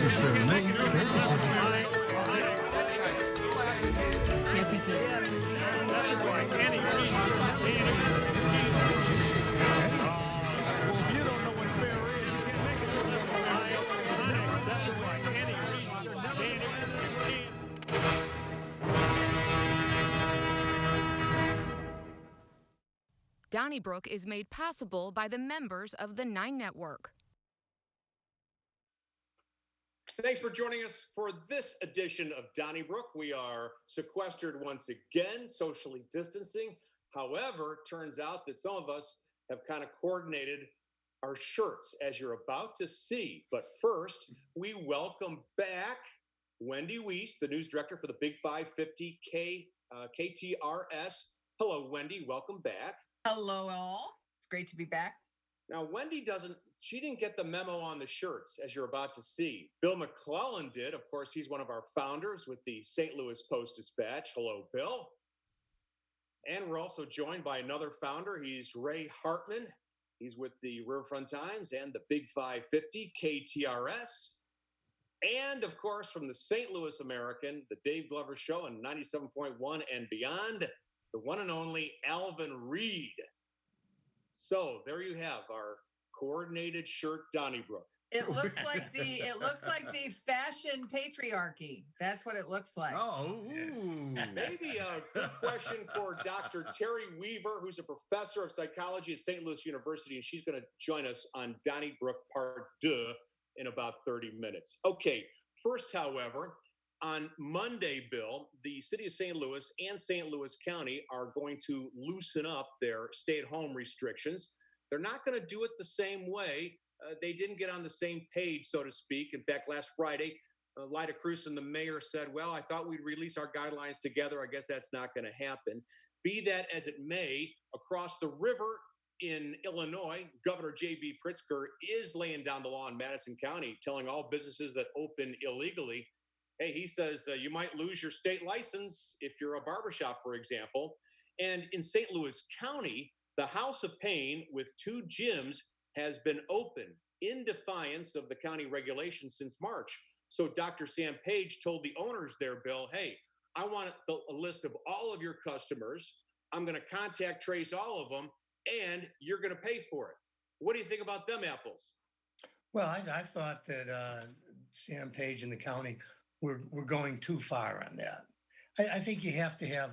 Yes, he did. Donnybrook is made possible by the members of the 9 Network. Thanks for joining us for this edition of Donnybrook. We are sequestered once again, socially distancing. However, it turns out that some of us have kind of coordinated our shirts, as you're about to see. But first, we welcome back Wendy Wiese, the news director for the Big 550 KTRS. Hello, Wendy. Welcome back. Hello, all. It's great to be back. Now, Wendy didn't get the memo on the shirts, as you're about to see. Bill McClellan did. Of course, he's one of our founders with the St. Louis Post-Dispatch. Hello, Bill. And we're also joined by another founder. He's Ray Hartmann. He's with the Riverfront Times and the Big 550 KTRS. And, of course, from the St. Louis American, the Dave Glover Show on 97.1 and beyond, the one and only Alvin Reid. So there you have our coordinated shirt Donnybrook. It looks like the fashion patriarchy. That's what it looks like. Oh, maybe a good question for Dr. Terri Weaver, who's a professor of psychology at St. Louis University, and she's going to join us on Donnybrook Part 2 in about 30 minutes. Okay, first, however, on Monday, Bill, the city of St. Louis and St. Louis County are going to loosen up their stay-at-home restrictions. They're not going to do it the same way. They didn't get on the same page, so to speak. In fact, last Friday, Lyda Cruz and the mayor said, well, I thought we'd release our guidelines together. I guess that's not going to happen. Be that as it may, across the river in Illinois, Governor J.B. Pritzker is laying down the law in Madison County, telling all businesses that open illegally, hey, he says you might lose your state license if you're a barbershop, for example. And in St. Louis County, the House of Pain with 2 gyms has been open in defiance of the county regulations since March. So Dr. Sam Page told the owners there, Bill, hey, I want a list of all of your customers. I'm going to contact trace all of them, and you're going to pay for it. What do you think about them apples? Well, I thought that Sam Page and the county were going too far on that. I think you have to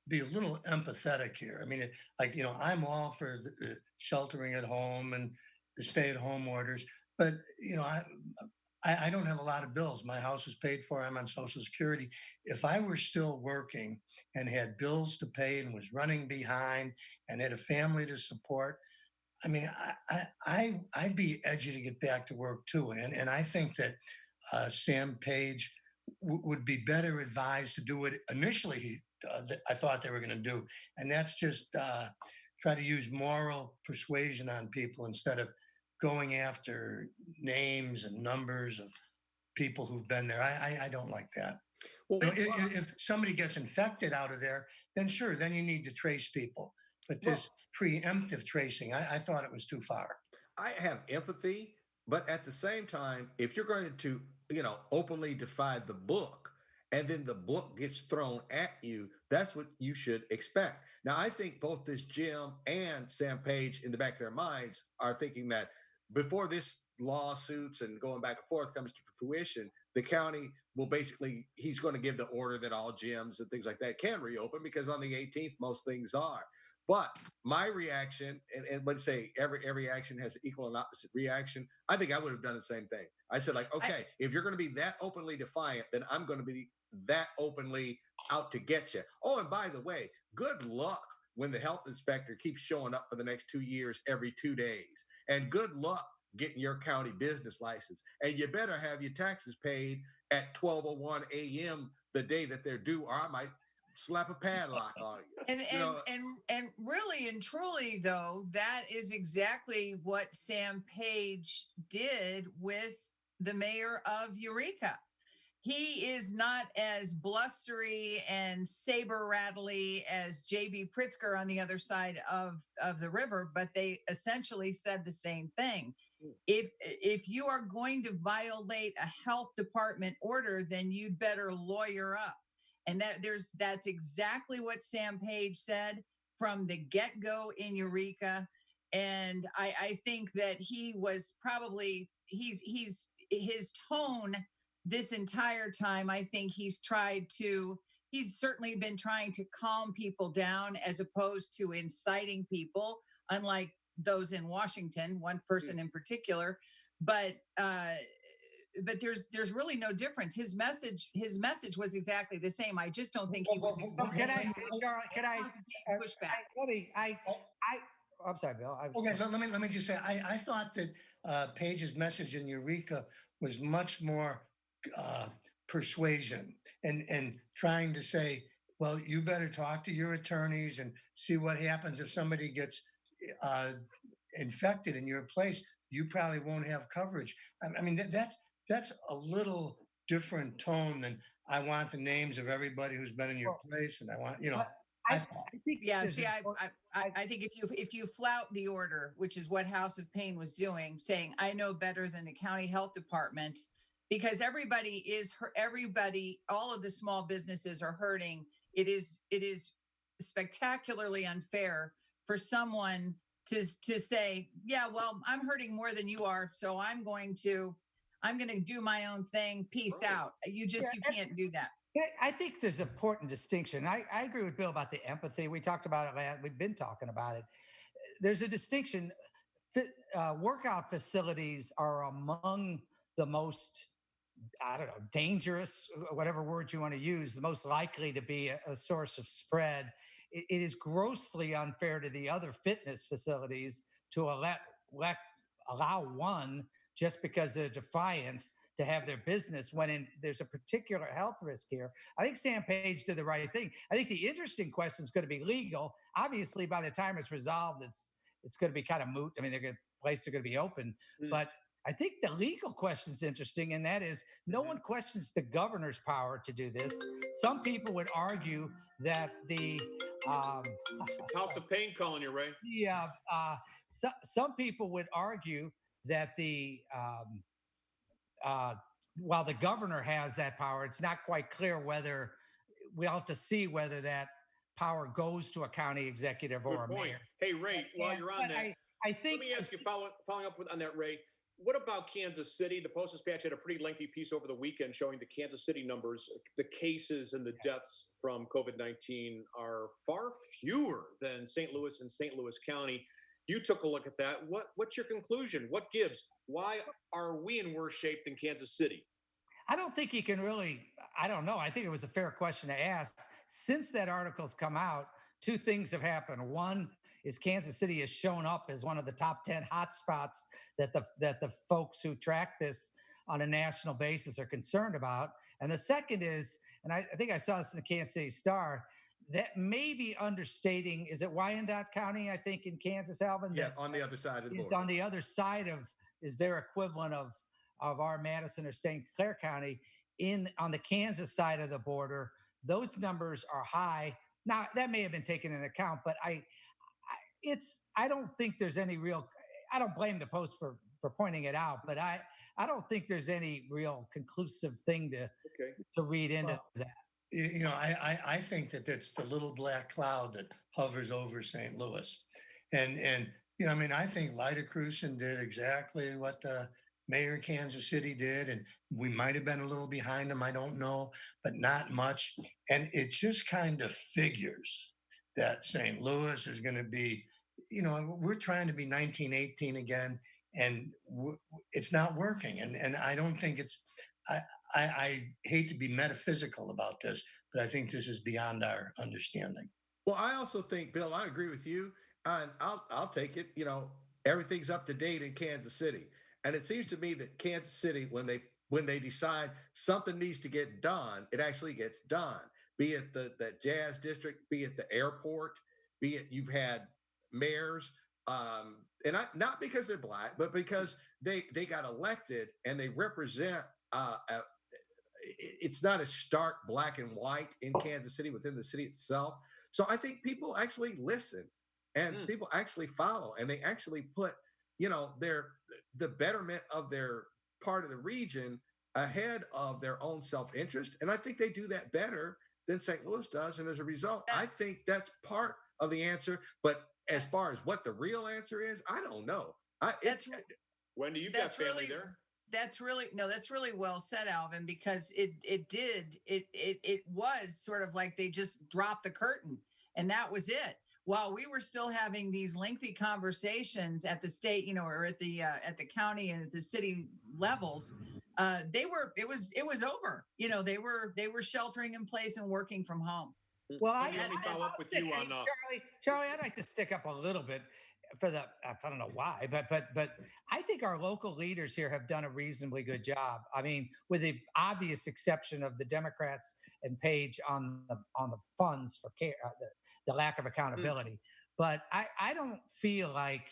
be a little empathetic here. I mean, I'm all for the sheltering at home and the stay-at-home orders, but I don't have a lot of bills. My house is paid for. I'm on Social Security. If I were still working and had bills to pay and was running behind and had a family to support, I mean, I'd be edgy to get back to work too. And I think that Sam Page would be better advised to do what initially I thought they were going to do. And that's just try to use moral persuasion on people instead of going after names and numbers of people who've been there. I don't like that. Well, if somebody gets infected out of there, then sure, then you need to trace people. But this preemptive tracing, I thought it was too far. I have empathy, but at the same time, if you're going to, openly defy the book, and then the book gets thrown at you, that's what you should expect. Now, I think both this Jim and Sam Page in the back of their minds are thinking that before this lawsuits and going back and forth comes to fruition, the county will he's going to give the order that all gyms and things like that can reopen, because on the 18th, most things are. But my reaction, and let's say every action has an equal and opposite reaction, I think I would have done the same thing. I said, if you're going to be that openly defiant, then I'm going to be that openly out to get you. Oh, and by the way, good luck when the health inspector keeps showing up for the next 2 years every 2 days. And good luck getting your county business license. And you better have your taxes paid at 12:01 a.m. the day that they're due, or I might slap a padlock on you. And really and truly, though, that is exactly what Sam Page did with the mayor of Eureka. He is not as blustery and saber-rattly as J.B. Pritzker on the other side of the river, but they essentially said the same thing. if you are going to violate a health department order, then you'd better lawyer up. And that's exactly what Sam Page said from the get-go in Eureka. And I think that he was probably his tone this entire time. I think he's certainly been trying to calm people down as opposed to inciting people, unlike those in Washington, one person in particular. But there's really no difference. His message was exactly the same. I just don't think he was. Can I push back? I'm sorry, Bill. Okay, let me just say, I thought that Page's message in Eureka was much more persuasion and trying to say, well, you better talk to your attorneys and see what happens if somebody gets infected in your place. You probably won't have coverage. I mean, that's a little different tone than I want the names of everybody who's been in your place, and I want, I think I think if you flout the order, which is what House of Pain was doing, saying I know better than the county health department, because everybody, all of the small businesses are hurting. It is spectacularly unfair for someone to say, yeah, well, I'm hurting more than you are, so I'm going to do my own thing. Peace out. You can't do that. I think there's an important distinction. I agree with Bill about the empathy. We talked about it. We've been talking about it. There's a distinction. Workout facilities are among the most, dangerous, whatever word you want to use, the most likely to be a source of spread. It is grossly unfair to the other fitness facilities to allow one just because they're defiant to have their business when there's a particular health risk here. I think Sam Page did the right thing. I think the interesting question is going to be legal. Obviously, by the time it's resolved, it's going to be kind of moot. I mean, places are going to be open. But I think the legal question is interesting, and that is no one questions the governor's power to do this. Some people would argue that the it's House of Pain calling you, Ray. Yeah. Some people would argue that while the governor has that power, it's not quite clear whether we'll have to see whether that power goes to a county executive or a mayor. Hey, Ray, while you're on that, I think. Let me ask you, following up on that, Ray, what about Kansas City? The Post-Dispatch had a pretty lengthy piece over the weekend showing the Kansas City numbers. The cases and the deaths from COVID-19 are far fewer than St. Louis and St. Louis County. You took a look at that. What's your conclusion? What gives? Why are we in worse shape than Kansas City? I don't think you can really, I don't know. I think it was a fair question to ask. Since that article's come out, two things have happened. One is Kansas City has shown up as one of the top 10 hotspots that the folks who track this on a national basis are concerned about. And the second is, and I think I saw this in the Kansas City Star, that may be understating, is it Wyandotte County, I think, in Kansas, Alvin? Yeah, on the other side of the border. On the other side is their equivalent of our Madison or St. Clair County on the Kansas side of the border. Those numbers are high. Now, that may have been taken into account, but I don't think there's any real, I don't blame the Post for pointing it out, but I don't think there's any real conclusive thing to read into that. I think that it's the little black cloud that hovers over St. Louis. And I think Lyda Crewson did exactly what Mayor of Kansas City did. And we might have been a little behind them, I don't know, but not much. And it just kind of figures that St. Louis is going to be, we're trying to be 1918 again, and it's not working. And I don't think I hate to be metaphysical about this, but I think this is beyond our understanding. Well, I also think, Bill, I agree with you, and I'll take it. Everything's up to date in Kansas City, and it seems to me that Kansas City, when they decide something needs to get done, it actually gets done. Be it the Jazz District, be it the airport, be it you've had mayors, and not because they're Black, but because they got elected and they represent. It's not as stark black and white in Kansas City within the city itself. So I think people actually listen and people actually follow, and they actually put, the betterment of their part of the region ahead of their own self-interest. And I think they do that better than St. Louis does. And as a result, I think that's part of the answer. But as far as what the real answer is, I don't know. Wendy, you've got family there. That's really well said, Alvin, because it was sort of like they just dropped the curtain and that was it. While we were still having these lengthy conversations at the state, or at the county and at the city levels, it was over. They were sheltering in place and working from home. Well, let me follow up with you on Charlie. I'd like to stick up a little bit for the. I don't know why, but I think our local leaders here have done a reasonably good job. I mean, with the obvious exception of the Democrats and Page on the funds for care, the lack of accountability. But I don't feel like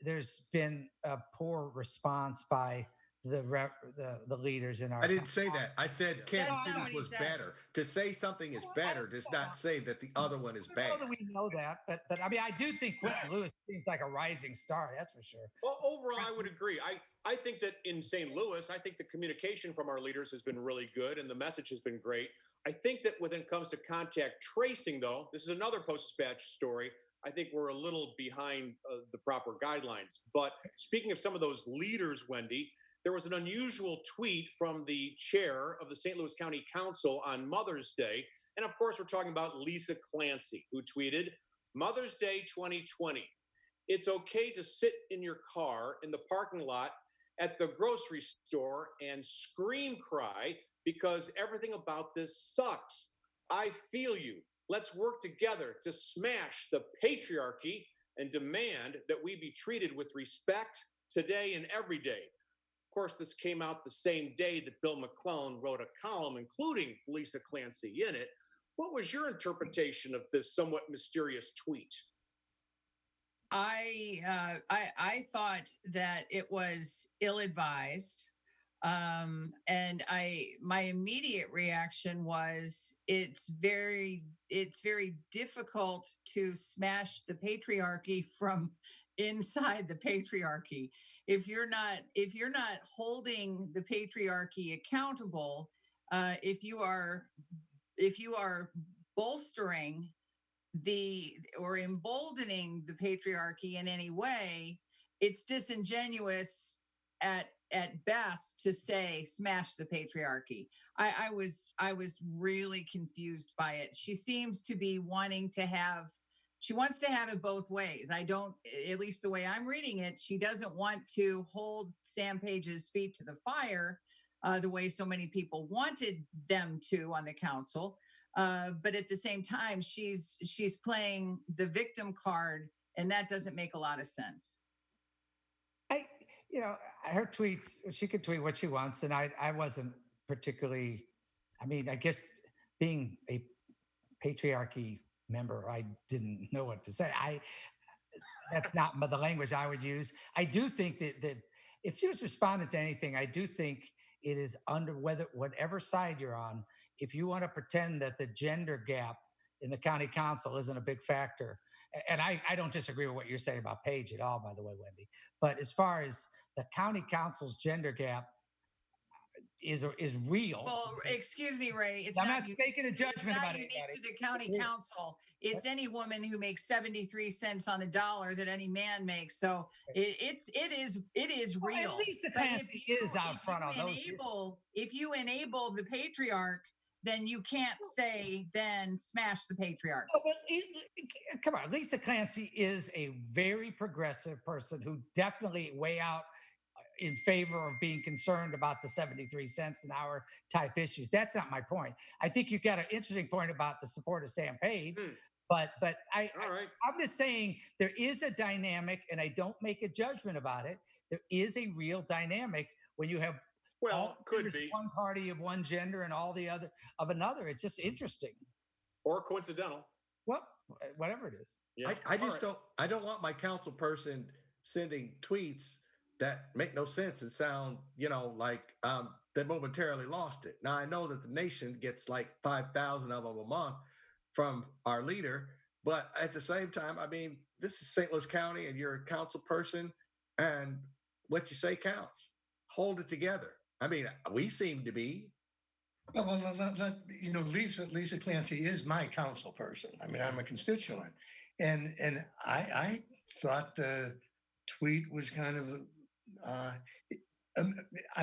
there's been a poor response by the leaders in our. I didn't say that. I said Kansas City was better. To say something is better does not say that the other one is bad. We know that, but I mean, I do think Quentin Lewis seems like a rising star. That's for sure. Well, overall, I would agree. I think that in St. Louis, I think the communication from our leaders has been really good and the message has been great. I think that when it comes to contact tracing, though, this is another Post-Dispatch story. I think we're a little behind the proper guidelines. But speaking of some of those leaders, Wendy, there was an unusual tweet from the chair of the St. Louis County Council on Mother's Day. And of course, we're talking about Lisa Clancy, who tweeted, Mother's Day 2020. It's okay to sit in your car in the parking lot at the grocery store and scream cry because everything about this sucks. I feel you. Let's work together to smash the patriarchy and demand that we be treated with respect today and every day. Of course, this came out the same day that Bill McClellan wrote a column, including Lisa Clancy in it. What was your interpretation of this somewhat mysterious tweet? I thought that it was ill-advised. And my immediate reaction was it's very difficult to smash the patriarchy from inside the patriarchy. If you're not holding the patriarchy accountable, if you are bolstering or emboldening the patriarchy in any way, it's disingenuous at best to say smash the patriarchy. I was really confused by it. She seems to be she wants to have it both ways. At least the way I'm reading it, she doesn't want to hold Sam Page's feet to the fire the way so many people wanted them to on the council. But at the same time, she's playing the victim card, and that doesn't make a lot of sense. Her tweets, she could tweet what she wants. And I wasn't particularly, I guess being a patriarchy member, I didn't know what to say. That's not the language I would use. I do think that if she was responding to anything, I do think it is under whatever side you're on. If you want to pretend that the gender gap in the county council isn't a big factor, and I don't disagree with what you're saying about Page at all, by the way, Wendy. But as far as the county council's gender gap is real. Well, excuse me, Ray. I'm not making a judgment about unique anybody. to the county council. It's any woman who makes 73 cents on a dollar that any man makes. So it is real. At least the Clancy is out front on those. If you enable the patriarch, then you can't say then smash the patriarch. Oh, but come on, Lisa Clancy is a very progressive person who definitely way out in favor of being concerned about the 73 cents an hour type issues. That's not my point. I think you've got an interesting point about the support of Sam Page, but I'm just saying there is a dynamic, and I don't make a judgment about it. There is a real dynamic when you have could be one party of one gender and all the other of another. It's just interesting, or coincidental. Well, whatever it is. Yeah. I don't want my council person sending tweets that make no sense and sound, like they momentarily lost it. Now, I know that the nation gets like 5,000 of them a month from our leader, but at the same time, this is St. Louis County and you're a council person, and what you say counts. Hold it together. I mean, we seem to be. Lisa Clancy is my council person. I mean, I'm a constituent, and I thought the tweet was kind of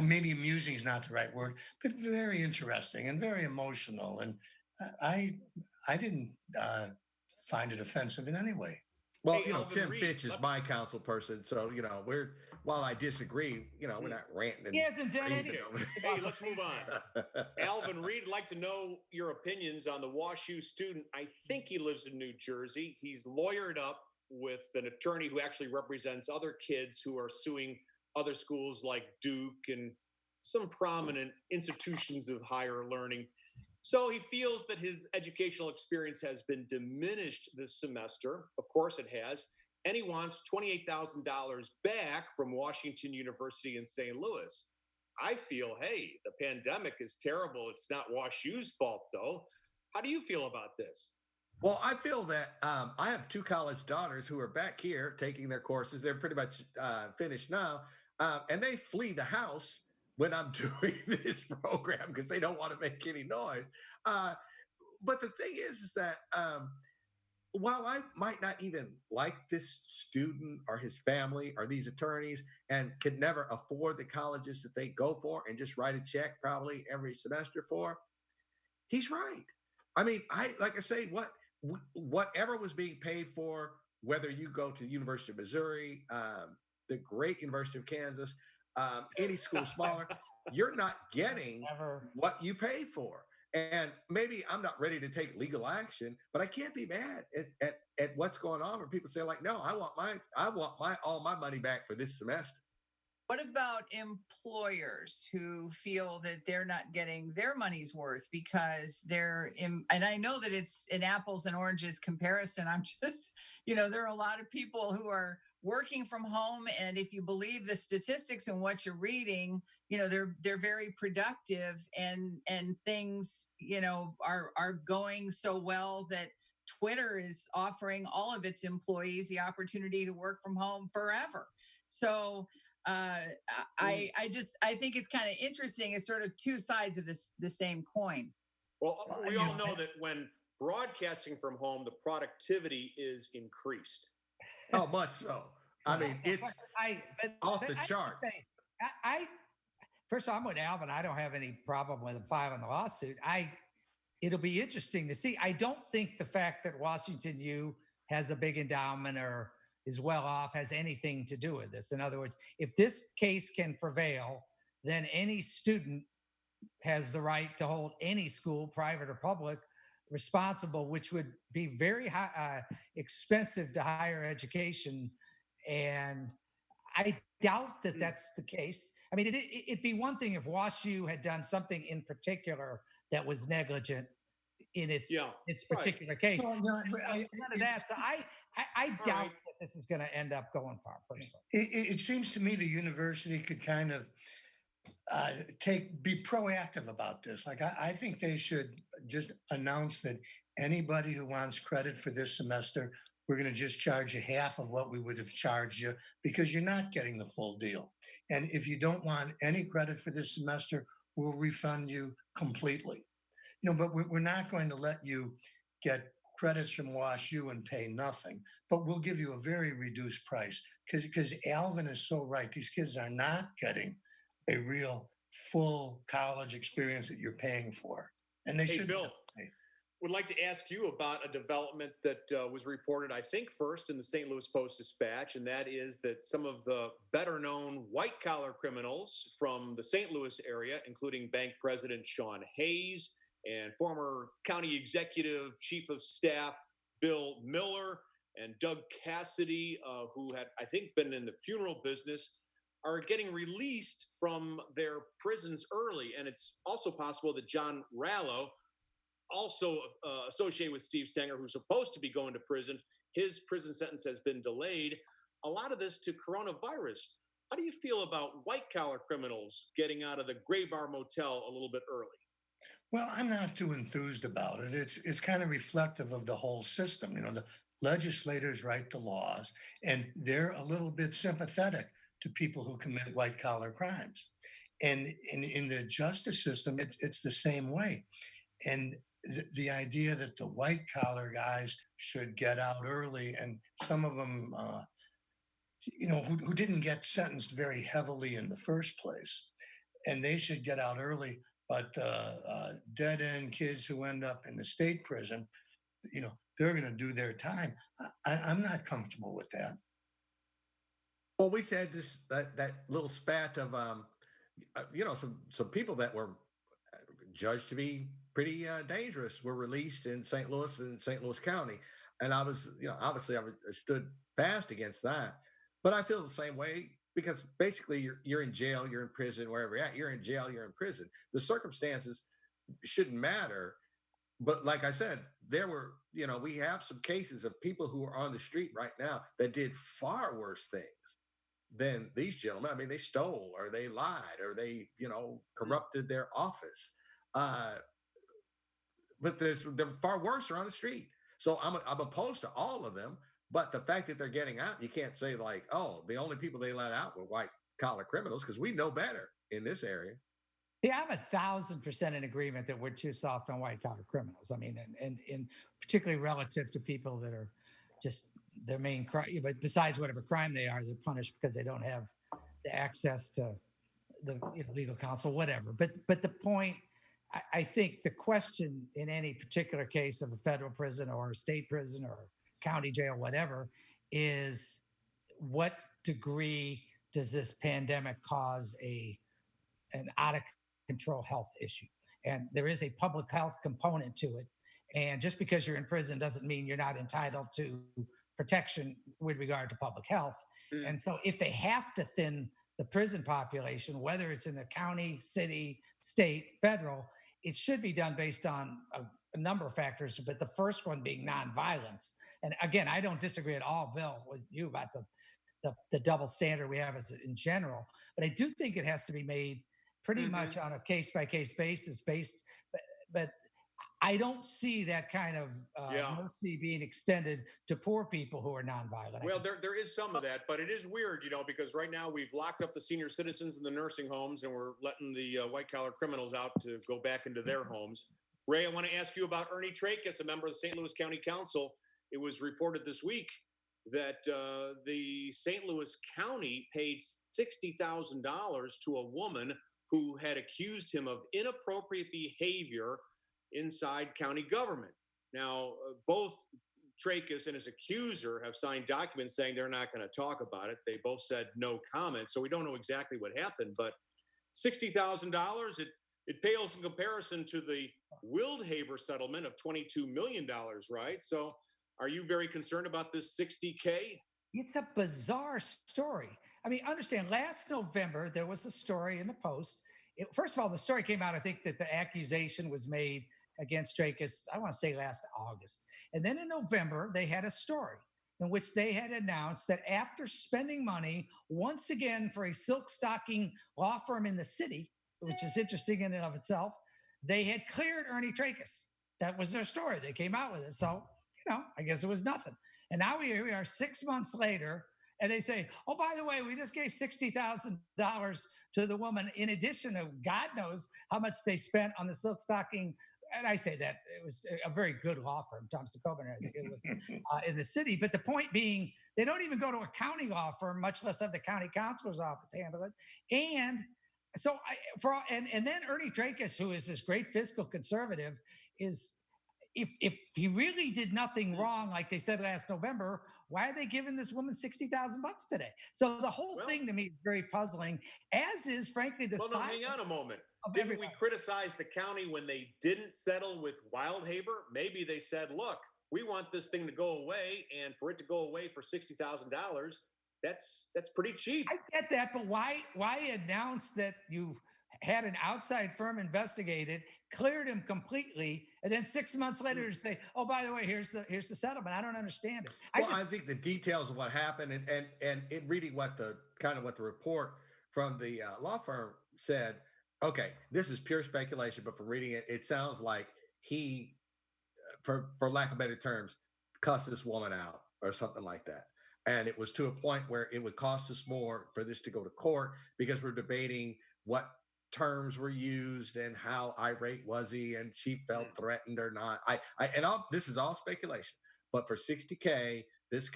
maybe amusing is not the right word, but very interesting and very emotional. And I didn't find it offensive in any way. Well, Hey, Alvin Tim Reid, Fitch is my council person, so while I disagree, we're not ranting. He hasn't done anything. Hey, let's move on. Alvin Reid, like to know your opinions on the WashU student. I think he lives in New Jersey. He's lawyered up with an attorney who actually represents other kids who are suing other schools like Duke and some prominent institutions of higher learning. So he feels that his educational experience has been diminished this semester. Of course it has. And he wants $28,000 back from Washington University in St. Louis. I feel, hey, the pandemic is terrible. It's not WashU's fault, though. How do you feel about this? Well, I feel that I have 2 college daughters who are back here taking their courses. They're pretty much finished now. And they flee the house when I'm doing this program because they don't want to make any noise. But the thing is that while I might not even like this student or his family or these attorneys and could never afford the colleges that they go for and just write a check probably every semester for, he's right. I mean, whatever was being paid for, whether you go to the University of Missouri, the great University of Kansas, any school smaller, you're not getting what you paid for. And maybe I'm not ready to take legal action, but I can't be mad at what's going on where people say like, no, I want all my money back for this semester. What about employers who feel that they're not getting their money's worth because and I know that it's an apples and oranges comparison. I'm just, there are a lot of people who are working from home. And if you believe the statistics and what you're reading, they're very productive and things, are going so well that Twitter is offering all of its employees the opportunity to work from home forever. So I think it's kind of interesting. It's sort of 2 sides of the same coin. Well, we all know that when broadcasting from home, the productivity is increased. Oh, much so. I mean, it's off the charts. First of all, I'm with Alvin. I don't have any problem with him filing the lawsuit. It'll be interesting to see. I don't think the fact that Washington U has a big endowment or is well off has anything to do with this. In other words, if this case can prevail, then any student has the right to hold any school, private or public, responsible, which would be very expensive to higher education. And I doubt that that's the case. I mean, it'd be one thing if WashU had done something in particular that was negligent in its particular case. Well, none of that. So I doubt that this is going to end up going far, personally. It seems to me the university could kind of be proactive about this. Like, I think they should just announce that anybody who wants credit for this semester, we're going to just charge you half of what we would have charged you because you're not getting the full deal. And if you don't want any credit for this semester, we'll refund you completely. But we're not going to let you get credits from WashU and pay nothing, but we'll give you a very reduced price because Alvin is so right. These kids are not getting a real full college experience that you're paying for. And they should. Bill, would like to ask you about a development that was reported, I think, first in the St. Louis Post-Dispatch, and that is that some of the better-known white-collar criminals from the St. Louis area, including Bank President Sean Hayes and former County Executive Chief of Staff Bill Miller and Doug Cassidy, who had, I think, been in the funeral business, are getting released from their prisons early. And it's also possible that John Rallo, also associated with Steve Stenger, who's supposed to be going to prison, his prison sentence has been delayed. A lot of this to coronavirus. How do you feel about white-collar criminals getting out of the Gray Bar Motel a little bit early? Well, I'm not too enthused about it. It's kind of reflective of the whole system. The legislators write the laws, and they're a little bit sympathetic to people who commit white collar crimes. And in the justice system, it's the same way. And the idea that the white collar guys should get out early, and some of them, who didn't get sentenced very heavily in the first place, and they should get out early. But dead end kids who end up in the state prison, they're going to do their time. I'm not comfortable with that. Well, we said that little spat of some people that were judged to be pretty dangerous were released in St. Louis and St. Louis County, and I was, obviously I stood fast against that, but I feel the same way because basically you're in jail, you're in prison, wherever you're at, you're in jail, you're in prison. The circumstances shouldn't matter. But like I said, there were, we have some cases of people who are on the street right now that did far worse things than these gentlemen. I mean, they stole or they lied or they, corrupted their office. But they're far worse are on the street. So I'm opposed to all of them. But the fact that they're getting out, you can't say like, oh, the only people they let out were white collar criminals, because we know better in this area. Yeah, I'm 1,000% in agreement that we're too soft on white collar criminals. I mean, and particularly relative to people that are just their main crime, but besides whatever crime they are, they're punished because they don't have the access to the legal counsel, whatever. But the point, I think the question in any particular case of a federal prison or a state prison or county jail, whatever, is what degree does this pandemic cause an out of control health issue? And there is a public health component to it. And just because you're in prison doesn't mean you're not entitled to protection with regard to public health. Mm. And so if they have to thin the prison population, whether it's in the county, city, state, federal, it should be done based on a number of factors, but the first one being nonviolence. And again, I don't disagree at all, Bill, with you about the double standard we have as in general, but I do think it has to be made pretty much on a case-by-case basis but I don't see that kind of mercy being extended to poor people who are nonviolent. Well, there is some of that, but it is weird, because right now we've locked up the senior citizens in the nursing homes and we're letting the white-collar criminals out to go back into their homes. Ray, I want to ask you about Ernie Trachis, a member of the St. Louis County Council. It was reported this week that the St. Louis County paid $60,000 to a woman who had accused him of inappropriate behavior inside county government. Now, both Trachis and his accuser have signed documents saying they're not going to talk about it. They both said no comment, so we don't know exactly what happened, but $60,000, it pales in comparison to the Wildhaber settlement of $22 million, right? So are you very concerned about this $60K? It's a bizarre story. I mean, understand, last November, there was a story in the Post. First of all, the story came out, I think, that the accusation was made against Trachis, I want to say last August. And then in November, they had a story in which they had announced that after spending money once again for a silk stocking law firm in the city, which is interesting in and of itself, they had cleared Ernie Trachis. That was their story. They came out with it. So, I guess it was nothing. And now we are 6 months later, and they say, oh, by the way, we just gave $60,000 to the woman in addition to God knows how much they spent on the silk stocking. And I say that it was a very good law firm, Thompson Coburn, I think it was in the city. But the point being, they don't even go to a county law firm, much less have the county counselor's office handle it. And so, and then Ernie Trachis, who is this great fiscal conservative, is if he really did nothing wrong, like they said last November, why are they giving this woman $60,000 today? So the whole thing to me is very puzzling, as is, frankly, the Well, no, hang on a moment. Didn't we criticize the county when they didn't settle with Wildhaber? Maybe they said, look, we want this thing to go away, and for it to go away for $60,000, that's pretty cheap. I get that, but why announce that you've had an outside firm investigate it, cleared him completely, and then 6 months later to say, oh, by the way, here's the settlement? I don't understand it. I think the details of what happened and in reading what the report from the law firm said, okay, this is pure speculation, but from reading it, it sounds like he, for lack of better terms, cussed this woman out or something like that. And it was to a point where it would cost us more for this to go to court because we're debating what terms were used and how irate was he, and she felt threatened or not. This is all speculation, but for $60K, this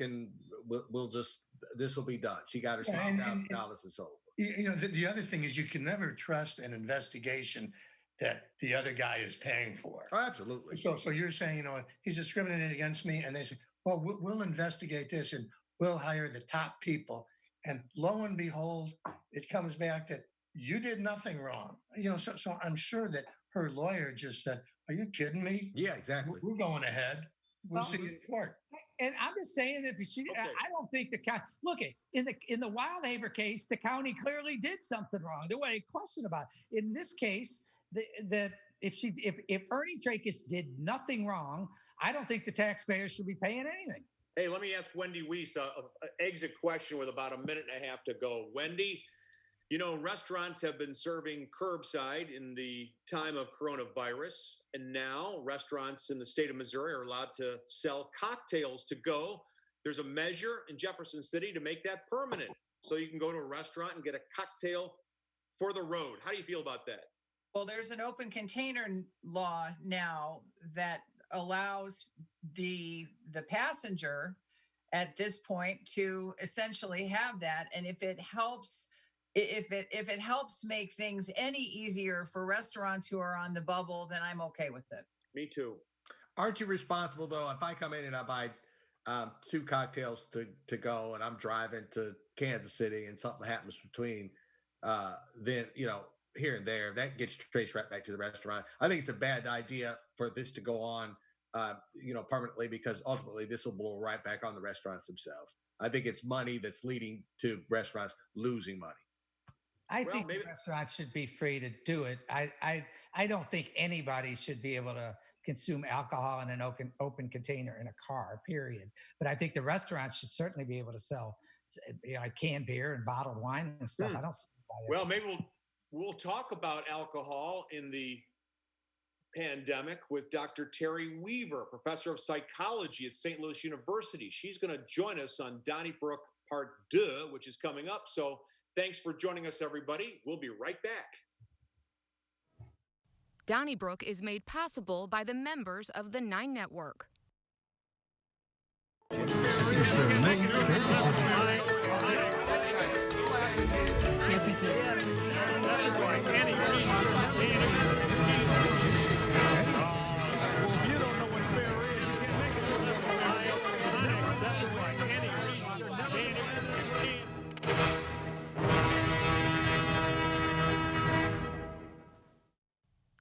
will be done. She got her $60,000. It's over. The other thing is you can never trust an investigation that the other guy is paying for. Oh, absolutely. So you're saying, he's discriminating against me, and they say, well, we'll investigate this and we'll hire the top people. And lo and behold, it comes back that you did nothing wrong. So I'm sure that her lawyer just said, are you kidding me? Yeah, exactly. We're going ahead. We'll see you in court. And I'm just saying that I don't think the county, look, in the Wildhaber case, the county clearly did something wrong. There was a question about it. In this case, that if Ernie Trachis did nothing wrong, I don't think the taxpayers should be paying anything. Hey, let me ask Wendy Wiese an exit question with about a minute and a half to go. Wendy, restaurants have been serving curbside in the time of coronavirus, and now restaurants in the state of Missouri are allowed to sell cocktails to go. There's a measure in Jefferson City to make that permanent, so you can go to a restaurant and get a cocktail for the road. How do you feel about that? Well, there's an open container law now that allows the passenger at this point to essentially have that. And if it helps make things any easier for restaurants who are on the bubble, then I'm okay with it. Me too. Aren't you responsible though? If I come in and I buy 2 cocktails to go, and I'm driving to Kansas City, and something happens between, then here and there, that gets traced right back to the restaurant. I think it's a bad idea for this to go on, permanently, because ultimately this will blow right back on the restaurants themselves. I think it's money that's leading to restaurants losing money. I think the restaurants should be free to do it. I don't think anybody should be able to consume alcohol in an open container in a car, period. But I think the restaurants should certainly be able to sell canned beer and bottled wine and stuff. I don't see why. Well, maybe we'll talk about alcohol in the pandemic with Dr. Terri Weaver, professor of psychology at St. Louis University. She's going to join us on Donnybrook Part 2, which is coming up. So thanks for joining us, everybody. We'll be right back. Donnybrook is made possible by the members of the 9 Network. Yes, he did.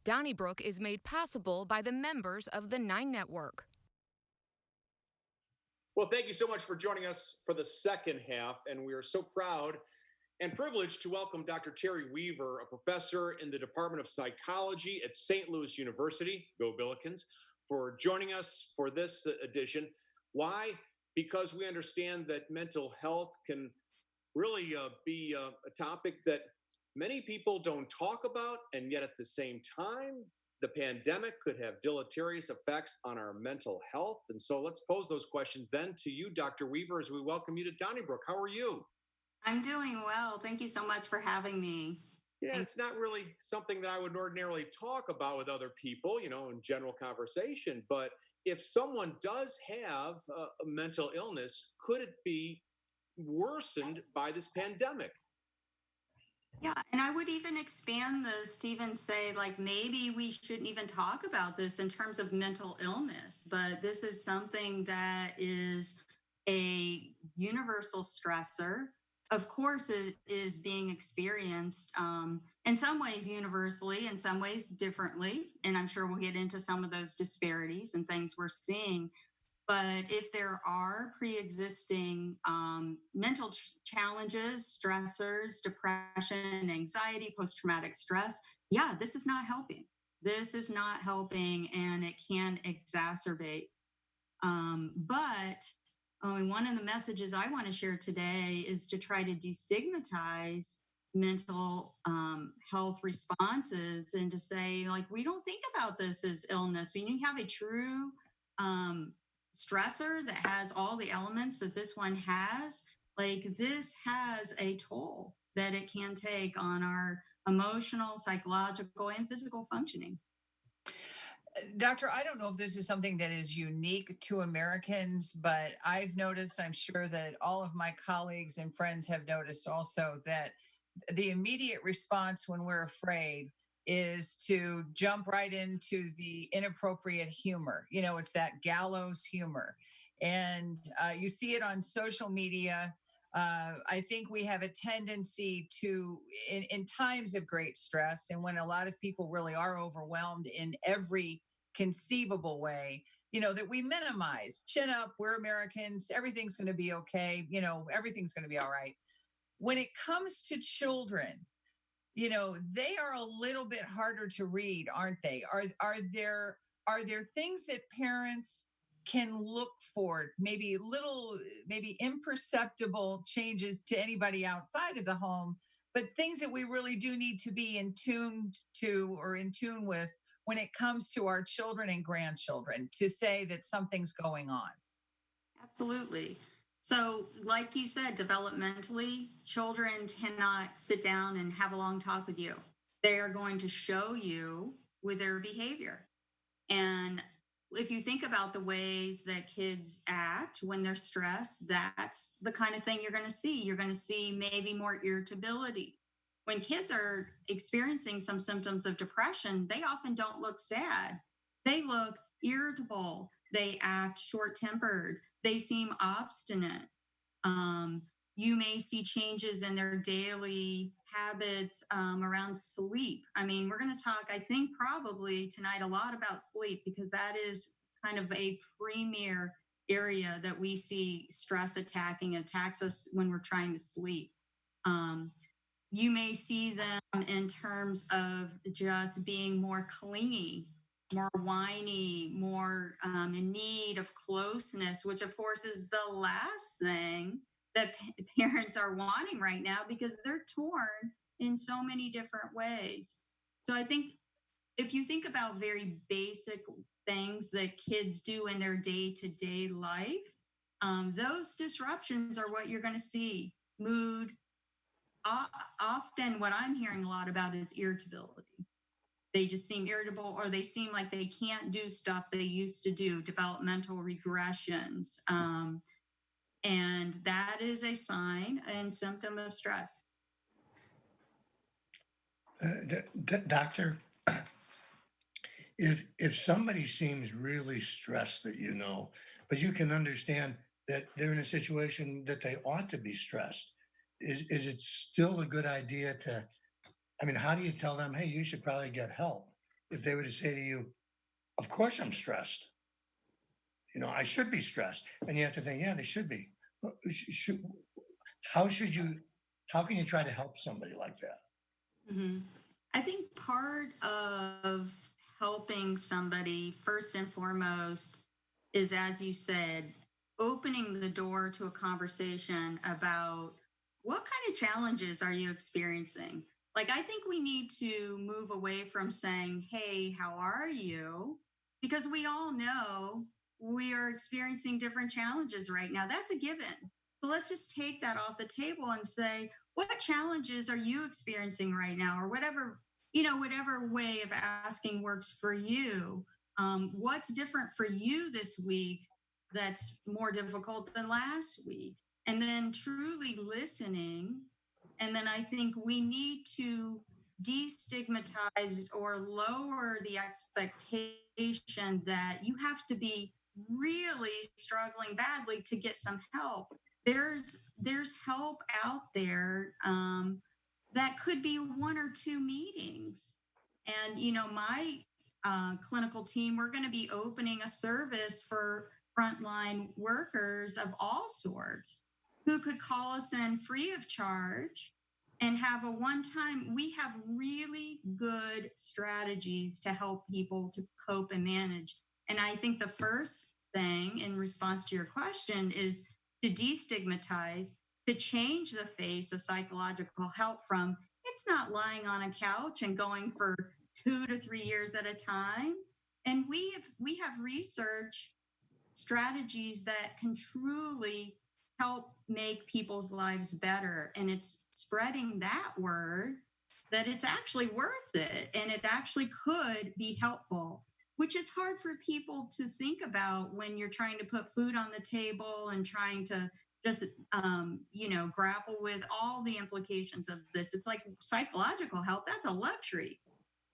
Donnybrook is made possible by the members of the 9 Network. Well, thank you so much for joining us for the second half, and we are so proud and privileged to welcome Dr. Terri Weaver, a professor in the Department of Psychology at St. Louis University, go Billikens, for joining us for this edition. Why? Because we understand that mental health can really be a topic that many people don't talk about, and yet at the same time, the pandemic could have deleterious effects on our mental health. And so let's pose those questions then to you, Dr. Weaver, as we welcome you to Donnybrook. How are you? I'm doing well. Thank you so much for having me. Yeah, it's not really something that I would ordinarily talk about with other people, in general conversation. But if someone does have a mental illness, could it be worsened by this pandemic? Yeah, and I would even expand the Stephen, say, maybe we shouldn't even talk about this in terms of mental illness, but this is something that is a universal stressor. Of course, it is being experienced in some ways universally, in some ways differently. And I'm sure we'll get into some of those disparities and things we're seeing. But if there are pre-existing mental challenges, stressors, depression, anxiety, post-traumatic stress, this is not helping. This is not helping, and it can exacerbate. But one of the messages I want to share today is to try to destigmatize mental health responses, and to say, we don't think about this as illness. When you have a true stressor that has all the elements that this one has, like this has a toll that it can take on our emotional, psychological, and physical functioning. Doctor, I don't know if this is something that is unique to Americans, but I've noticed, I'm sure that all of my colleagues and friends have noticed also, that the immediate response when we're afraid is to jump right into the inappropriate humor. You know, it's that gallows humor. And you see it on social media. I think we have a tendency to, in times of great stress, and when a lot of people really are overwhelmed in every conceivable way, you know, that we minimize, chin up, we're Americans, everything's going to be okay, you know, everything's going to be all right. When it comes to children, you know, they are a little bit harder to read, aren't they? Are there things that parents can look for, maybe imperceptible changes to anybody outside of the home, but things that we really do need to be in tune to, or in tune with, when it comes to our children and grandchildren, to say that something's going on? Absolutely. So, like you said, developmentally, children cannot sit down and have a long talk with you. They are going to show you with their behavior. And if you think about the ways that kids act when they're stressed, that's the kind of thing you're going to see. You're going to see maybe more irritability. When kids are experiencing some symptoms of depression, they often don't look sad. They look irritable. They act short-tempered. They seem obstinate. You may see changes in their daily habits around sleep. I mean, we're going to talk, I think, probably tonight a lot about sleep, because that is kind of a premier area that we see stress attacks us when we're trying to sleep. You may see them in terms of just being more clingy, more whiny, more in need of closeness, which of course is the last thing that parents are wanting right now, because they're torn in so many different ways. So I think if you think about very basic things that kids do in their day-to-day life, those disruptions are what you're going to see. Mood. Often what I'm hearing a lot about is irritability. They just seem irritable, or they seem like they can't do stuff they used to do, developmental regressions. And that is a sign and symptom of stress. Doctor, if somebody seems really stressed that you know, but you can understand that they're in a situation that they ought to be stressed, is it still a good idea to, I mean, how do you tell them, hey, you should probably get help? If they were to say to you, of course I'm stressed. You know, I should be stressed. And you have to think, yeah, they should be. How can you try to help somebody like that? Mm-hmm. I think part of helping somebody, first and foremost, is, as you said, opening the door to a conversation about what kind of challenges are you experiencing? Like, I think we need to move away from saying, hey, how are you? Because we all know we are experiencing different challenges right now. That's a given. So let's just take that off the table and say, what challenges are you experiencing right now? Or whatever way of asking works for you. What's different for you this week that's more difficult than last week? And then truly listening. And then I think we need to destigmatize or lower the expectation that you have to be really struggling badly to get some help. There's help out there that could be 1 or 2 meetings. And, you know, my clinical team, we're going to be opening a service for frontline workers of all sorts who could call us in free of charge and have a one-time. We have really good strategies to help people to cope and manage. And I think the first thing in response to your question is to destigmatize, to change the face of psychological help from, it's not lying on a couch and going for 2 to 3 years at a time. And we have research strategies that can truly help make people's lives better. And it's spreading that word that it's actually worth it and it actually could be helpful, which is hard for people to think about when you're trying to put food on the table and trying to just, grapple with all the implications of this. It's like psychological health, that's a luxury.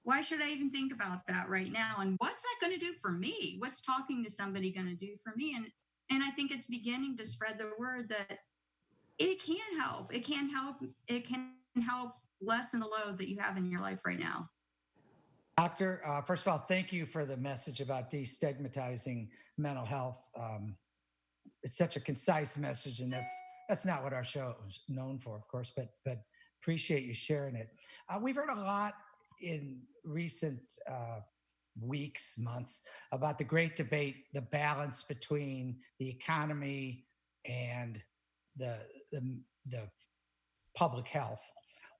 Why should I even think about that right now? And what's that going to do for me? What's talking to somebody going to do for me? And I think it's beginning to spread the word that it can help. It can help. It can help lessen the load that you have in your life right now. Doctor, first of all, thank you for the message about destigmatizing mental health. It's such a concise message, and that's not what our show is known for, of course, but appreciate you sharing it. We've heard a lot in recent weeks, months, about the great debate, the balance between the economy and the public health.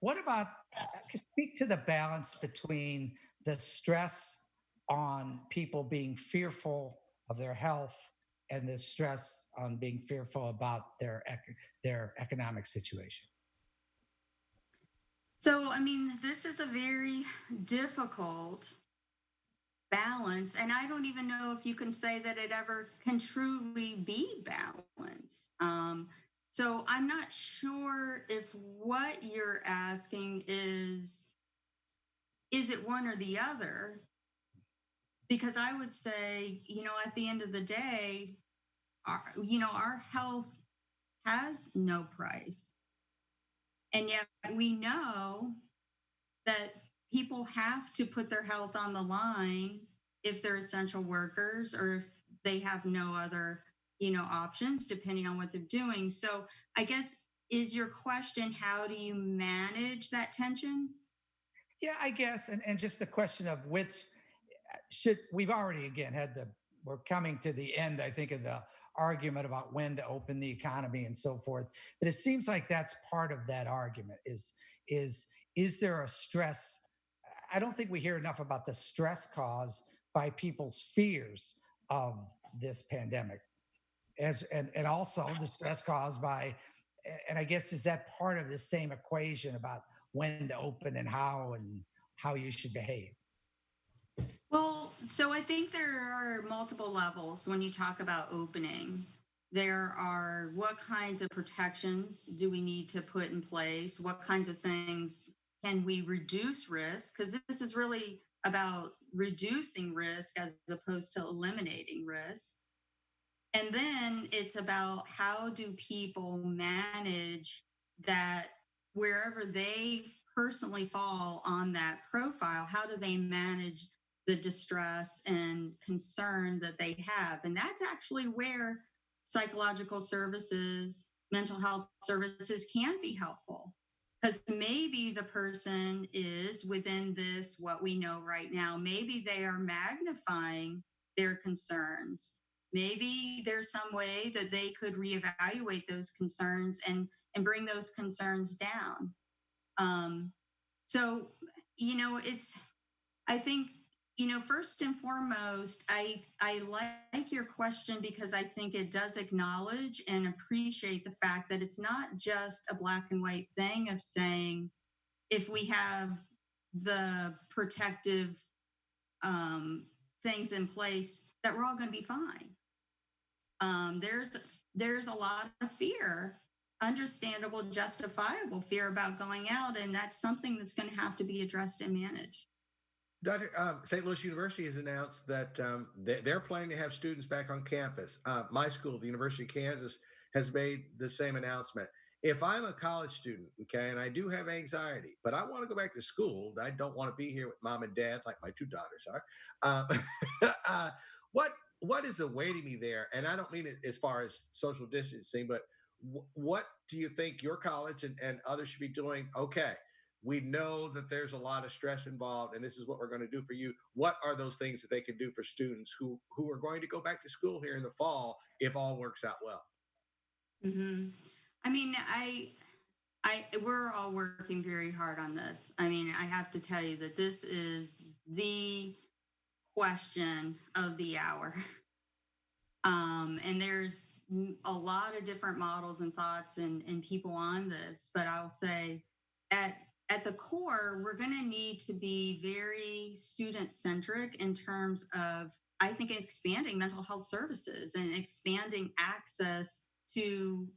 What about, speak to the balance between the stress on people being fearful of their health and the stress on being fearful about their economic situation? So, I mean, this is a very difficult balance, and I don't even know if you can say that it ever can truly be balanced. So I'm not sure if what you're asking is it one or the other? Because I would say, at the end of the day, our health has no price. And yet we know that people have to put their health on the line if they're essential workers or if they have no other, options, depending on what they're doing. So I guess, is your question, how do you manage that tension? Yeah, I guess. And just the question of which we've already, again, we're coming to the end, I think, of the argument about when to open the economy and so forth. But it seems like that's part of that argument is there a stress? I don't think we hear enough about the stress caused by people's fears of this pandemic, and also the stress caused by, and I guess, is that part of the same equation about when to open and how you should behave? Well, so I think there are multiple levels when you talk about opening. There are, what kinds of protections do we need to put in place? What kinds of things can we reduce risk? Because this is really about reducing risk as opposed to eliminating risk. And then it's about, how do people manage that wherever they personally fall on that profile? How do they manage the distress and concern that they have? And that's actually where psychological services, mental health services can be helpful. Because maybe the person is within this, what we know right now, maybe they are magnifying their concerns. Maybe there's some way that they could reevaluate those concerns and bring those concerns down. So, I think, first and foremost, I like your question because I think it does acknowledge and appreciate the fact that it's not just a black and white thing of saying, if we have the protective things in place, that we're all going to be fine. There's a lot of fear, understandable, justifiable fear about going out, and that's something that's going to have to be addressed and managed. Dr. St. Louis University has announced that they're planning to have students back on campus. My school, the University of Kansas, has made the same announcement. If I'm a college student, okay, and I do have anxiety, but I want to go back to school, I don't want to be here with mom and dad like my two daughters are. What is awaiting me there? And I don't mean it as far as social distancing, but what do you think your college and others should be doing? Okay, we know that there's a lot of stress involved, and this is what we're going to do for you. What are those things that they can do for students who are going to go back to school here in the fall if all works out well? Mm-hmm. I mean, we're all working very hard on this. I mean, I have to tell you that this is the question of the hour. And there's a lot of different models and thoughts and people on this, but I'll say at the core, we're going to need to be very student centric in terms of, I think, expanding mental health services and expanding access to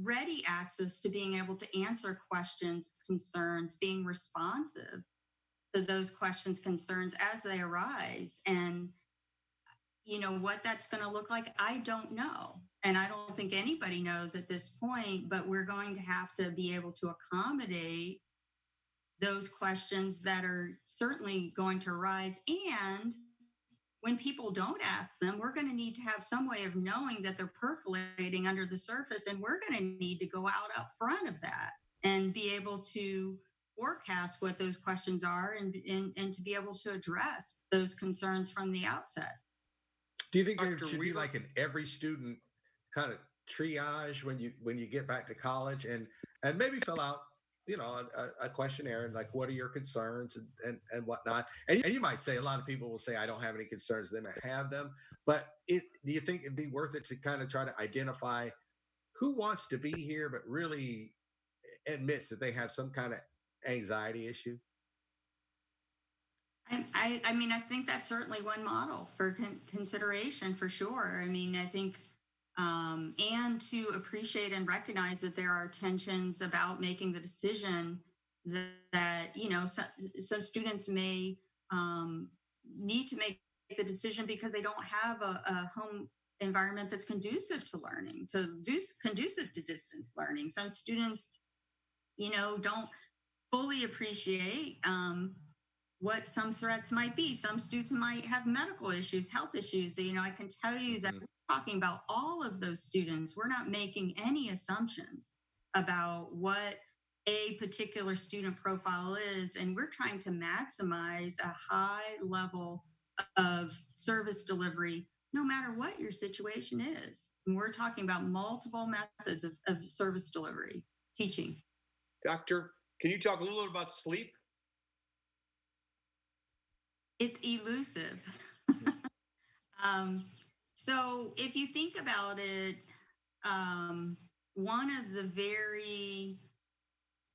ready access to being able to answer questions, concerns, being responsive to those questions, concerns as they arise. And what that's going to look like, I don't know. And I don't think anybody knows at this point, but we're going to have to be able to accommodate those questions that are certainly going to arise. And when people don't ask them, we're going to need to have some way of knowing that they're percolating under the surface. And we're going to need to go out up front of that and be able to forecast what those questions are and to be able to address those concerns from the outset. Do you think there Dr. should be Weaver? like an every student kind of triage when you get back to college and maybe fill out a questionnaire and like what are your concerns and whatnot, and you might say, a lot of people will say I don't have any concerns, they may have them, but do you think it'd be worth it to kind of try to identify who wants to be here but really admits that they have some kind of anxiety issue? I mean, I think that's certainly one model for consideration for sure. I mean, I think, and to appreciate and recognize that there are tensions about making the decision that some students may need to make the decision because they don't have a home environment that's conducive to learning, conducive to distance learning. Some students, don't fully appreciate what some threats might be. Some students might have medical issues, health issues. I can tell you that we're talking about all of those students. We're not making any assumptions about what a particular student profile is. And we're trying to maximize a high level of service delivery, no matter what your situation is. And we're talking about multiple methods of service delivery, teaching. Doctor, can you talk a little bit about sleep? It's elusive. So if you think about it, one of the very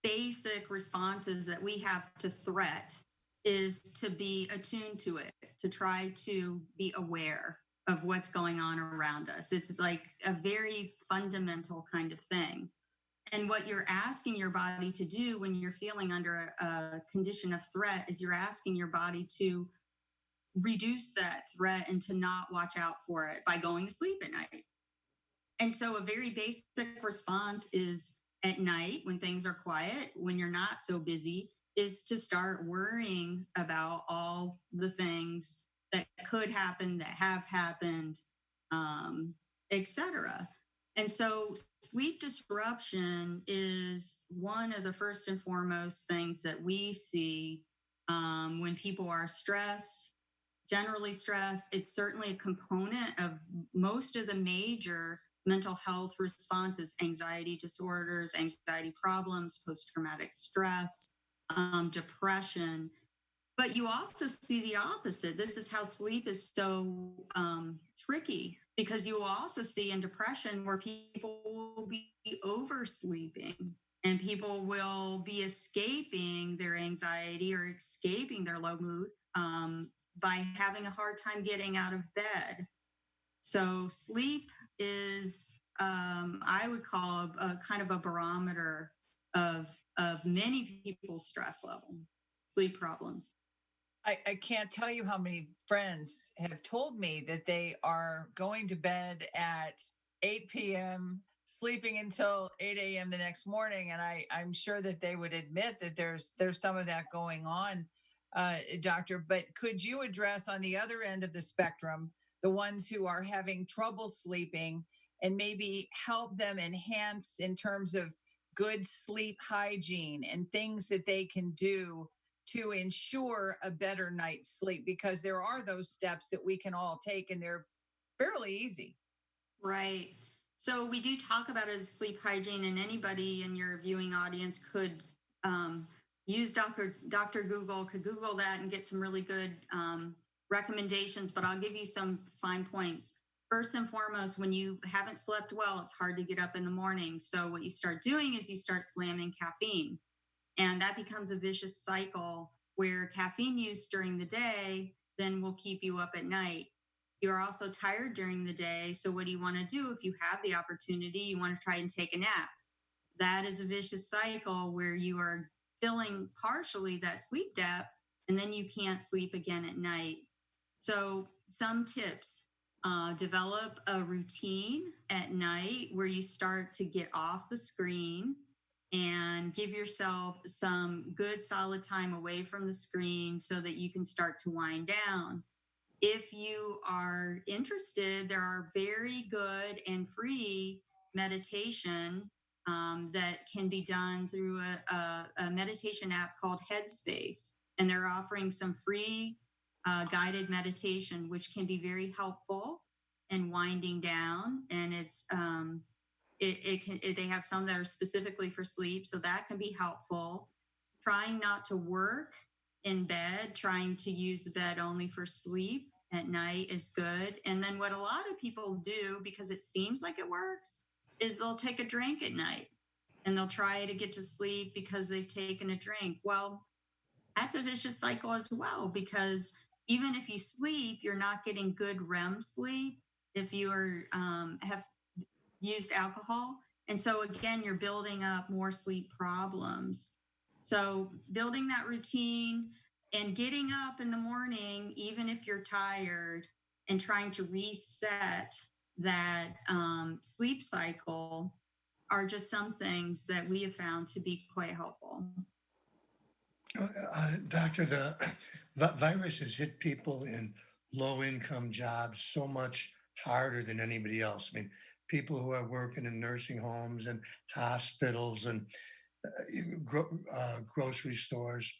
basic responses that we have to threat is to be attuned to it, to try to be aware of what's going on around us. It's like a very fundamental kind of thing. And what you're asking your body to do when you're feeling under a condition of threat is you're asking your body to reduce that threat and to not watch out for it by going to sleep at night. And so a very basic response is at night when things are quiet, when you're not so busy, is to start worrying about all the things that could happen, that have happened, etc. And so sleep disruption is one of the first and foremost things that we see when people are stressed, generally stressed. It's certainly a component of most of the major mental health responses, anxiety disorders, anxiety problems, post-traumatic stress, depression. But you also see the opposite. This is how sleep is so tricky, because you will also see in depression where people will be oversleeping and people will be escaping their anxiety or escaping their low mood by having a hard time getting out of bed. So sleep is, I would call a kind of a barometer of many people's stress level, sleep problems. I can't tell you how many friends have told me that they are going to bed at 8 p.m., sleeping until 8 a.m. the next morning. And I'm sure that they would admit that there's some of that going on, Doctor. But could you address on the other end of the spectrum, the ones who are having trouble sleeping, and maybe help them enhance in terms of good sleep hygiene and things that they can do to ensure a better night's sleep? Because there are those steps that we can all take, and they're fairly easy. Right. So we do talk about it as sleep hygiene, and anybody in your viewing audience could use Dr. Google, could Google that and get some really good recommendations, but I'll give you some fine points. first and foremost, when you haven't slept well, it's hard to get up in the morning. So what you start doing is you start slamming caffeine. And that becomes a vicious cycle where caffeine use during the day then will keep you up at night. You're also tired during the day. So what do you want to do? If you have the opportunity, you want to try and take a nap. That is a vicious cycle where you are filling partially that sleep debt, and then you can't sleep again at night. So some tips, develop a routine at night where you start to get off the screen and give yourself some good solid time away from the screen so that you can start to wind down. If you are interested, there are very good and free meditation that can be done through a meditation app called Headspace. And they're offering some free guided meditation, which can be very helpful in winding down. And they have some that are specifically for sleep, so that can be helpful. Trying not to work in bed, trying to use the bed only for sleep at night is good. And then what a lot of people do, because it seems like it works, is they'll take a drink at night and they'll try to get to sleep because they've taken a drink. Well, that's a vicious cycle as well, because even if you sleep, you're not getting good REM sleep if you have used alcohol. And so again, you're building up more sleep problems. So building that routine and getting up in the morning, even if you're tired, and trying to reset that sleep cycle are just some things that we have found to be quite helpful. Doctor, the virus has hit people in low-income jobs so much harder than anybody else. I mean, people who are working in nursing homes and hospitals and grocery stores.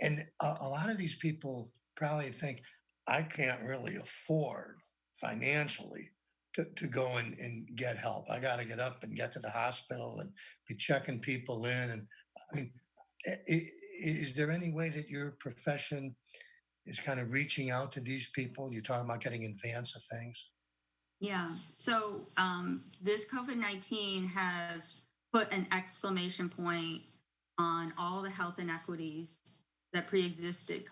And a lot of these people probably think, I can't really afford financially to go and get help. I got to get up and get to the hospital and be checking people in. And I mean, is there any way that your profession is kind of reaching out to these people? You're talking about getting in advance of things. Yeah. So this COVID-19 has put an exclamation point on all the health inequities that pre-existed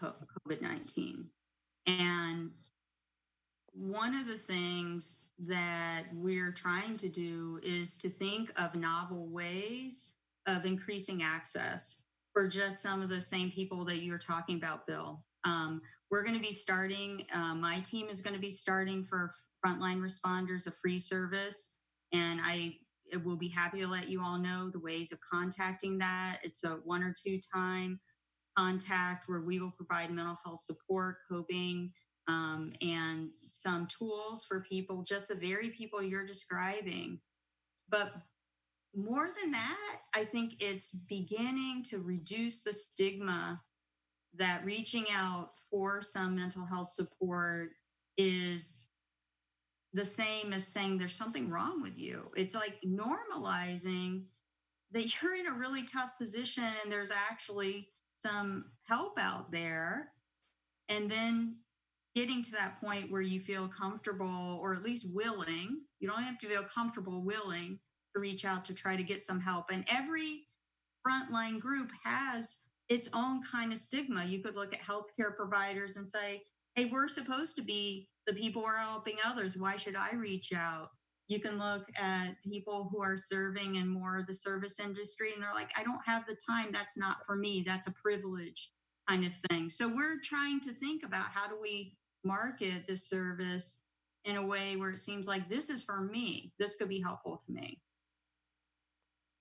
COVID-19. And one of the things that we're trying to do is to think of novel ways of increasing access for just some of the same people that you were talking about, Bill. We're going to be starting, my team is going to be starting for frontline responders a free service. And I will be happy to let you all know the ways of contacting that. It's a 1 or 2 time contact where we will provide mental health support, coping, and some tools for people, just the very people you're describing. But more than that, I think it's beginning to reduce the stigma that reaching out for some mental health support is the same as saying there's something wrong with you. It's like normalizing that you're in a really tough position and there's actually some help out there. And then getting to that point where you feel comfortable, or at least willing, you don't have to feel comfortable, willing to reach out to try to get some help. And every frontline group has its own kind of stigma. You could look at healthcare providers and say, hey, we're supposed to be the people who are helping others. Why should I reach out? You can look at people who are serving in more of the service industry and they're like, I don't have the time. That's not for me. That's a privilege kind of thing. So we're trying to think about how do we market this service in a way where it seems like this is for me. This could be helpful to me.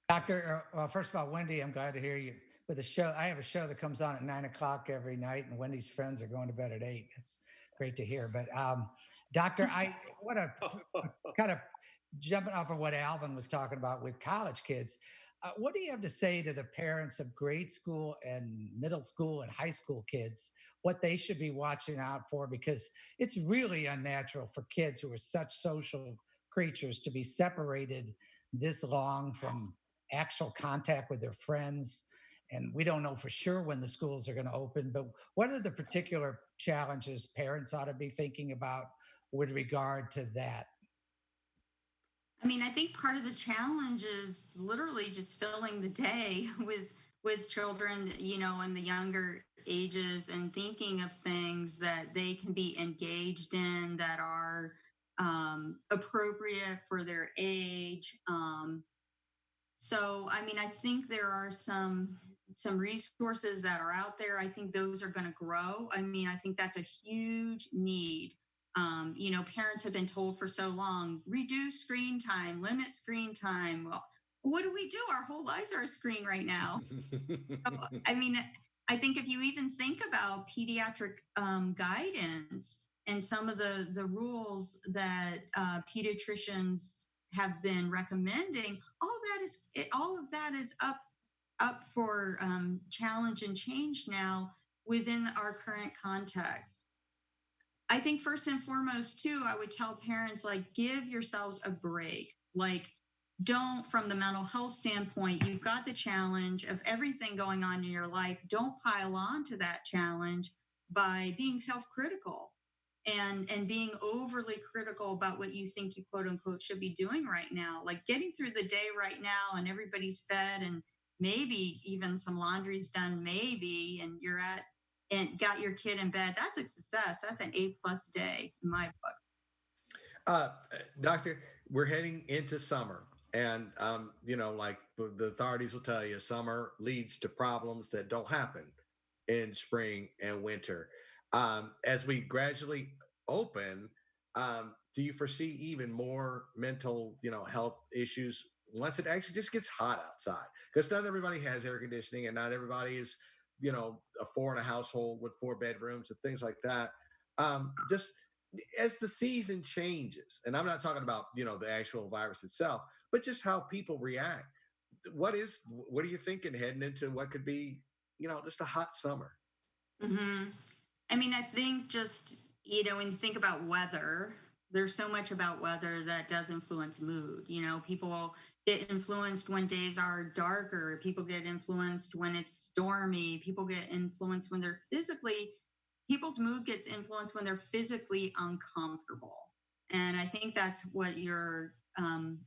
Doctor, first of all, Wendy, I'm glad to hear you with the show. I have a show that comes on at 9 o'clock every night, and Wendy's friends are going to bed at 8. It's great to hear. But Doctor, I want to kind of jumping off of what Alvin was talking about with college kids. What do you have to say to the parents of grade school and middle school and high school kids, what they should be watching out for? Because it's really unnatural for kids who are such social creatures to be separated this long from actual contact with their friends. And we don't know for sure when the schools are going to open, but what are the particular challenges parents ought to be thinking about with regard to that? I mean, I think part of the challenge is literally just filling the day with children, you know, in the younger ages, and thinking of things that they can be engaged in that are appropriate for their age. So, I mean, I think there are some resources that are out there. I think those are going to grow. I mean, I think that's a huge need. You know, parents have been told for so long, reduce screen time, limit screen time. Well, what do we do? Our whole lives are a screen right now. So, I mean, I think if you even think about pediatric guidance and some of the rules that pediatricians have been recommending, all of that is up for challenge and change now within our current context. I think first and foremost too, I would tell parents, like, give yourselves a break. Like, don't, from the mental health standpoint, you've got the challenge of everything going on in your life. Don't pile on to that challenge by being self-critical and being overly critical about what you think you quote unquote should be doing right now. Like, getting through the day right now and everybody's fed and maybe even some laundry's done, maybe, and you're at and got your kid in bed, that's a success. That's an A+ day in my book. Doctor, we're heading into summer, and you know, like the authorities will tell you, summer leads to problems that don't happen in spring and winter. As we gradually open, do you foresee even more mental, you know, health issues once it actually just gets hot outside? Because not everybody has air conditioning, and not everybody is, you know, a 4 in a household with 4 bedrooms and things like that. Just as the season changes, and I'm not talking about, you know, the actual virus itself, but just how people react. What are you thinking heading into what could be, you know, just a hot summer? Mm-hmm. I mean, I think just, you know, when you think about weather, there's so much about weather that does influence mood. You know, people get influenced when days are darker. People get influenced when it's stormy. People get influenced when people's mood gets influenced when they're physically uncomfortable. And I think that's what you're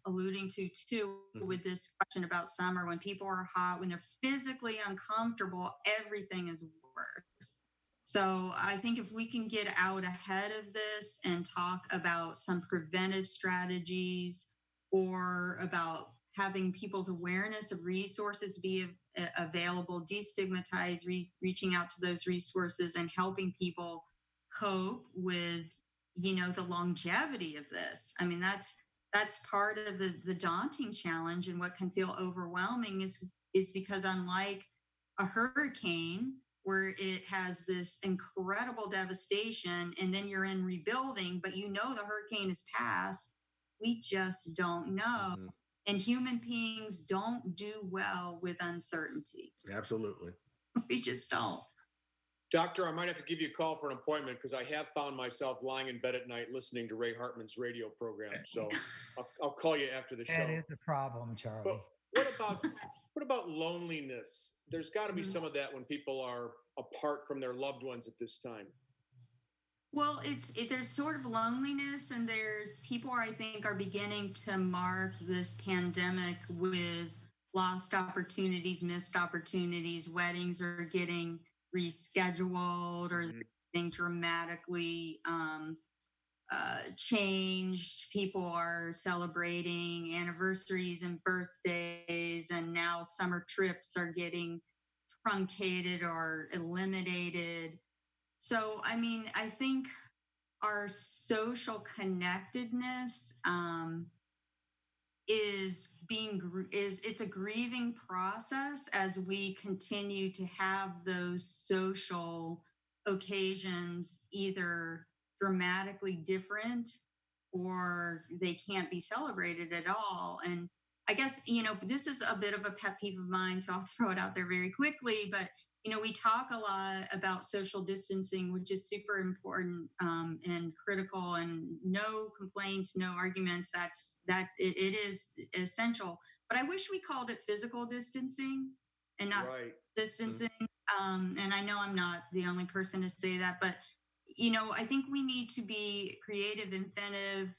alluding to too with this question about summer. When people are hot, when they're physically uncomfortable, everything is worse. So I think if we can get out ahead of this and talk about some preventive strategies, or about having people's awareness of resources be available, destigmatize, reaching out to those resources and helping people cope with, you know, the longevity of this. I mean, that's part of the daunting challenge, and what can feel overwhelming is because, unlike a hurricane, where it has this incredible devastation and then you're in rebuilding, but you know the hurricane is past, we just don't know. Mm-hmm. And human beings don't do well with uncertainty. Absolutely. We just don't. Doctor, I might have to give you a call for an appointment, because I have found myself lying in bed at night listening to Ray Hartmann's radio program. So I'll call you after the show. That is a problem, Charlie. But what about loneliness? There's got to be some of that when people are apart from their loved ones at this time. Well, there's sort of loneliness, and there's people, I think, are beginning to mark this pandemic with lost opportunities, missed opportunities. Weddings are getting rescheduled, or getting dramatically changed. People are celebrating anniversaries and birthdays, and now summer trips are getting truncated or eliminated. So, I mean, I think our social connectedness it's a grieving process as we continue to have those social occasions either dramatically different or they can't be celebrated at all. And I guess, you know, this is a bit of a pet peeve of mine, so I'll throw it out there very quickly. But, you know, we talk a lot about social distancing, which is super important and critical, and no complaints, no arguments. It is essential. But I wish we called it physical distancing and not distancing. And I know I'm not the only person to say that, but I think we need to be creative, inventive,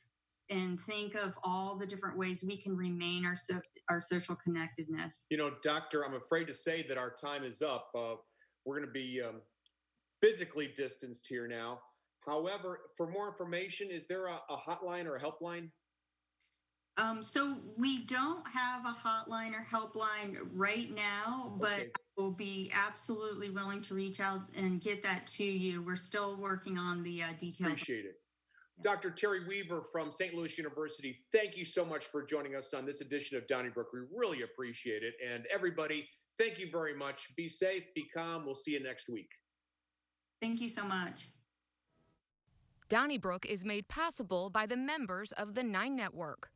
and think of all the different ways we can remain our social connectedness. Doctor, I'm afraid to say that our time is up. We're going to be physically distanced here now. However, for more information, is there a hotline or a helpline? So we don't have a hotline or helpline right now, but Okay. we'll be absolutely willing to reach out and get that to you. We're still working on the details. Appreciate it. Dr. Terri Weaver from St. Louis University, thank you so much for joining us on this edition of Donnybrook. We really appreciate it. And everybody, thank you very much. Be safe, be calm. We'll see you next week. Thank you so much. Donnybrook is made possible by the members of the 9 Network.